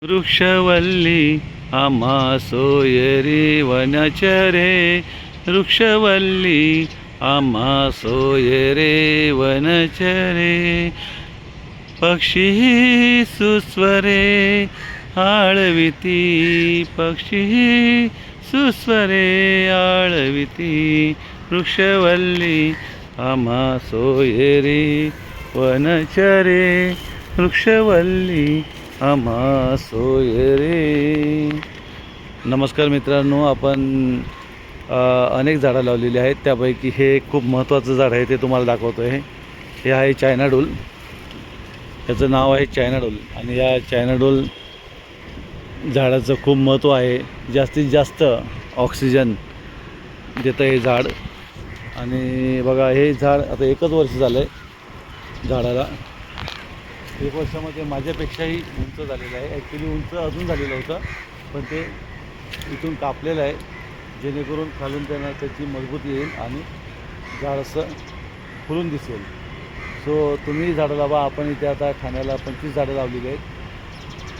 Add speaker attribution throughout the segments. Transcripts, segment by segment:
Speaker 1: वृक्षवल्ली आम्हा सोयरी वनचरे, वृक्षवल्ली आम्हा सोयरे वनचरे. पक्षी सुस्वरे आळविती, पक्षी सुस्वरे आळविती. वृक्षवल्ली आम्हा सोयरी वनचरे, वृक्षवल्ली आम्हा सोयरे. नमस्कार मित्रांनो, आपण अनेक झाडं लावलेली आहेत. त्यापैकी हे खूप महत्त्वाचं झाड आहे, ते तुम्हाला दाखवतो आहे. हे आहे चायनाडोल. याचं नाव आहे चायनाडोल. आणि या चायनाडोल झाडाचं खूप महत्त्व आहे. जास्तीत जास्त ऑक्सिजन देतं हे झाड. आणि बघा, हे झाड आता एकच वर्ष झालं आहे झाडाला. 1 वर्षामध्ये माझ्यापेक्षाही उंच झालेलं आहे. ॲक्च्युली उंच अजून झालेलं होतं, पण ते इथून कापलेलं आहे, जेणेकरून खालून त्यांना त्याची मजबूती येईल आणि झाड असं फुलून दिसेल. सो तुम्ही झाडं लावा. आपण इथे आता ठाण्याला 25 झाडं लावलेली आहेत.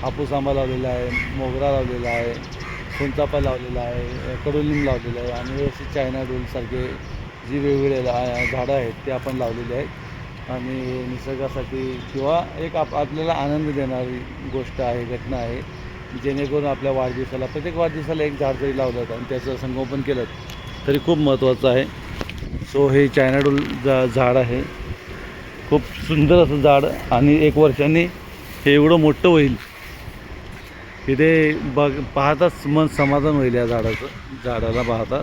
Speaker 1: हापूस आंबा लावलेला आहे, मोगरा लावलेला आहे, सोनचाफा लावलेला आहे, कडुलिंब लावलेलं आहे. आणि असे चायनाडोलसारखे जी वेगवेगळे झाडं आहेत ते आपण लावलेले आहेत. आणि निसर्गासाठी किंवा एक आपल्याला आनंद देणारी गोष्ट आहे, घटना आहे. जेणेकरून आपल्या वाढदिवसाला, प्रत्येक वाढदिवसाला एक झाड जरी लावलं आणि त्याचं संगोपन केलं तरी खूप महत्त्वाचं आहे. सो हे चायनाडोल झाड आहे, खूप सुंदर असं झाड. आणि 1 वर्षांनी हे एवढं मोठं होईल की ते पाहताच मन समाधान होईल या झाडाला पाहता.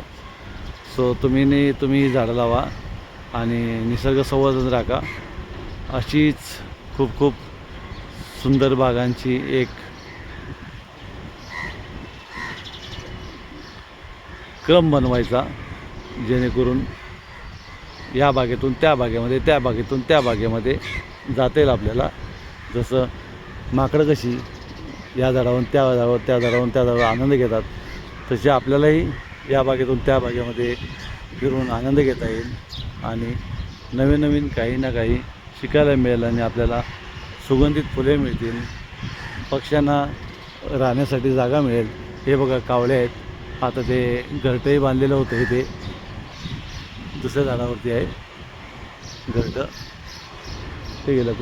Speaker 1: सो तुम्ही ही झाडं लावा आणि निसर्ग संवर्धन राखा. अशीच खूप खूप सुंदर बागांची एक क्रम बनवायचा, जेणेकरून या बागेतून त्या बागेमध्ये, त्या बागेतून त्या बागेमध्ये जाता येईल आपल्याला. जसं माकडं कशी या झाडावरून त्या झाडावर, त्या झाडावरून त्या झाडावर आनंद घेतात, तसे आपल्यालाही या बागेतून त्या बागेमध्ये फिरून आनंद घेता येईल. आणि नवीन नवीन काही ना काही शिकायला मिळेल आणि आपल्याला सुगंधित फुले मिळतील, पक्ष्यांना राहण्यासाठी जागा मिळेल. हे बघा, कावळे आहेत. आता ते घरटंही बांधलेलं होतं, इथे दुसऱ्या झाडावरती आहे घरटं. कुठे गेलं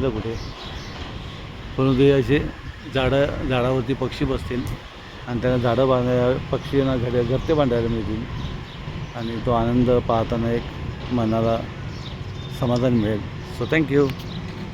Speaker 1: कुठे. परंतु हे असे झाडावरती पक्षी बसतील आणि त्यांना झाडं पक्षींना घरटे बांधायला मिळतील. आणि तो आनंद पाहताना एक मनाला समाधान मिळेल. So thank you.